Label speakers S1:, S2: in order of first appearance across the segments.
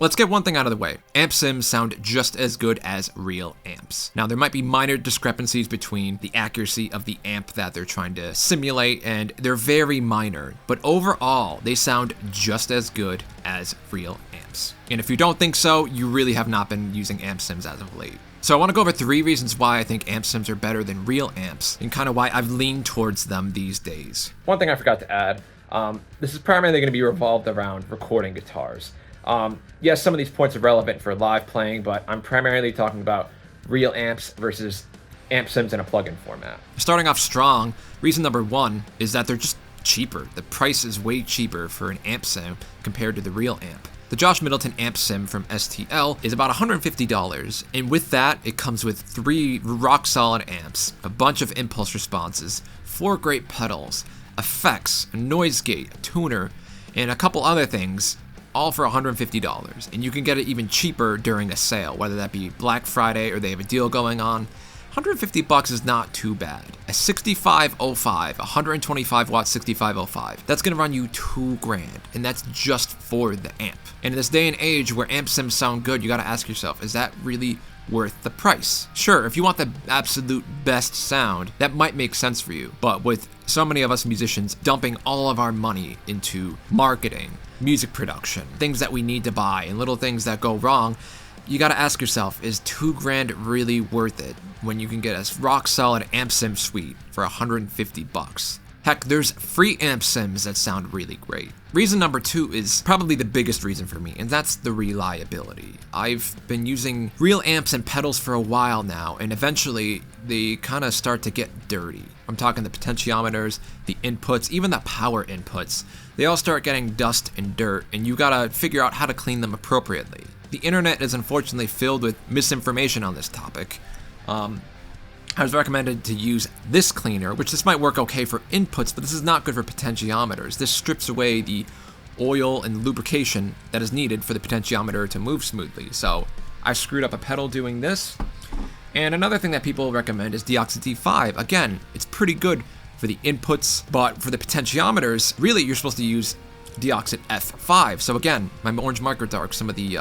S1: Let's get one thing out of the way. Amp sims sound just as good as real amps. Now, there might be minor discrepancies between the accuracy of the amp that they're trying to simulate, and they're very minor, but overall, they sound just as good as real amps. And if you don't think so, you really have not been using amp sims as of late. So I want to go over 3 reasons why I think amp sims are better than real amps, and kind of why I've leaned towards them these days.
S2: One thing I forgot to add, this is primarily going to be revolved around recording guitars. Yes, some of these points are relevant for live playing, but I'm primarily talking about real amps versus amp sims in a plugin format.
S1: Starting off strong, reason number 1 is that they're just cheaper. The price is way cheaper for an amp sim compared to the real amp. The Josh Middleton amp sim from STL is about $150, and with that, it comes with 3 rock-solid amps, a bunch of impulse responses, 4 great pedals, effects, a noise gate, a tuner, and a couple other things, all for $150, and you can get it even cheaper during a sale, whether that be Black Friday or they have a deal going on. $150 is not too bad. A 6505, 125 watt 6505, that's gonna run you $2,000, and that's just for the amp. And in this day and age where amp sims sound good, you gotta ask yourself, is that really worth the price? Sure, if you want the absolute best sound, that might make sense for you, but with so many of us musicians dumping all of our money into marketing, music production, things that we need to buy, and little things that go wrong, you gotta ask yourself, is $2,000 really worth it when you can get a rock solid amp sim suite for $150? Heck, there's free amp sims that sound really great. Reason number 2 is probably the biggest reason for me, and that's the reliability. I've been using real amps and pedals for a while now, and eventually they kind of start to get dirty. I'm talking the potentiometers, the inputs, even the power inputs. They all start getting dust and dirt, and you gotta figure out how to clean them appropriately. The internet is unfortunately filled with misinformation on this topic. I was recommended to use this cleaner, which this might work okay for inputs, but this is not good for potentiometers. This strips away the oil and lubrication that is needed for the potentiometer to move smoothly. So I screwed up a pedal doing this. And another thing that people recommend is Deoxit D5. Again, it's pretty good for the inputs, but for the potentiometers, really you're supposed to use Deoxit F5. So again, my orange micro dark, some of the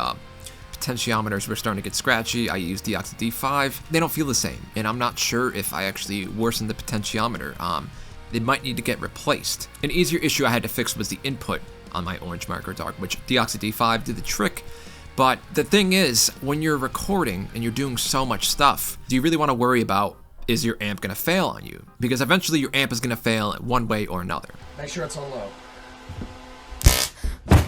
S1: potentiometers were starting to get scratchy. I used Deoxit D5. They don't feel the same, and I'm not sure if I actually worsened the potentiometer. They might need to get replaced. An easier issue I had to fix was the input on my orange micro dark, which Deoxit D5 did the trick. But the thing is, when you're recording and you're doing so much stuff, do you really want to worry about, is your amp going to fail on you? Because eventually your amp is going to fail one way or another.
S3: Make sure it's on low.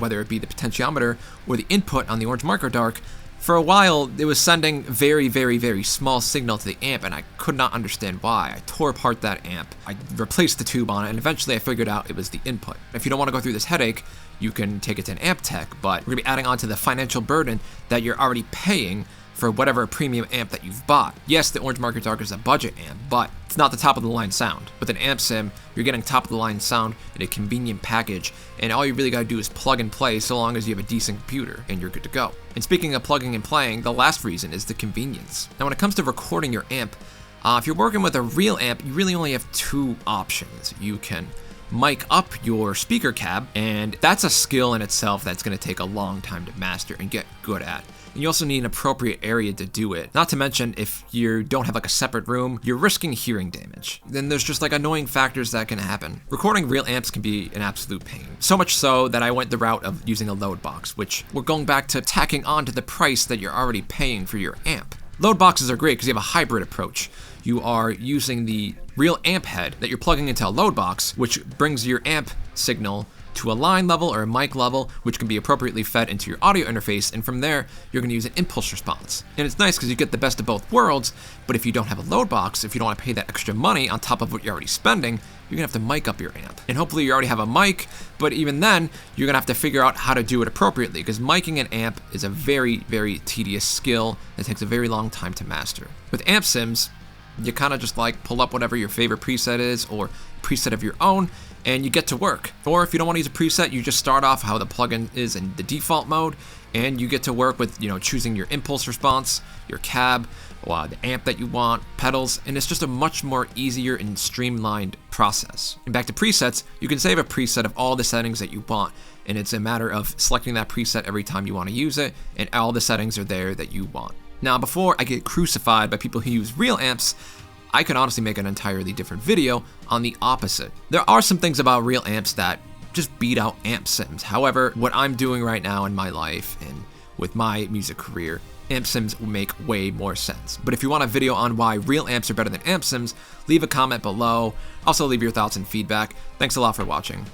S1: Whether it be the potentiometer or the input on the orange micro dark, for a while it was sending very, very, very small signal to the amp, and I could not understand why. I tore apart that amp, I replaced the tube on it, and eventually I figured out it was the input. If you don't want to go through this headache, you can take it to an amp tech, but we're going to be adding on to the financial burden that you're already paying for whatever premium amp that you've bought. Yes, the orange micro dark is a budget amp, but it's not the top of the line sound. With an amp sim, you're getting top of the line sound in a convenient package, and all you really gotta do is plug and play so long as you have a decent computer, and you're good to go. And speaking of plugging and playing, the last reason is the convenience. Now when it comes to recording your amp, if you're working with a real amp, you really only have 2 options. You can mic up your speaker cab, and that's a skill in itself that's gonna take a long time to master and get good at. And you also need an appropriate area to do it. Not to mention, if you don't have like a separate room, you're risking hearing damage. Then there's just like annoying factors that can happen. Recording real amps can be an absolute pain. So much so that I went the route of using a load box, which we're going back to tacking on to the price that you're already paying for your amp. Load boxes are great because you have a hybrid approach. You are using the real amp head that you're plugging into a load box, which brings your amp signal to a line level or a mic level, which can be appropriately fed into your audio interface, and from there, you're gonna use an impulse response. And it's nice because you get the best of both worlds, but if you don't have a load box, if you don't wanna pay that extra money on top of what you're already spending, you're gonna have to mic up your amp. And hopefully you already have a mic, but even then, you're gonna have to figure out how to do it appropriately, because micing an amp is a very, very tedious skill that takes a very long time to master. With amp sims, you kind of just like pull up whatever your favorite preset is, or preset of your own, and you get to work. Or if you don't want to use a preset, you just start off how the plugin is in the default mode, and you get to work with, choosing your impulse response, your cab, the amp that you want, pedals, and it's just a much more easier and streamlined process. And back to presets, you can save a preset of all the settings that you want, and it's a matter of selecting that preset every time you want to use it, and all the settings are there that you want. Now, before I get crucified by people who use real amps, I could honestly make an entirely different video on the opposite. There are some things about real amps that just beat out amp sims. However, what I'm doing right now in my life and with my music career, amp sims will make way more sense. But if you want a video on why real amps are better than amp sims, leave a comment below. Also leave your thoughts and feedback. Thanks a lot for watching.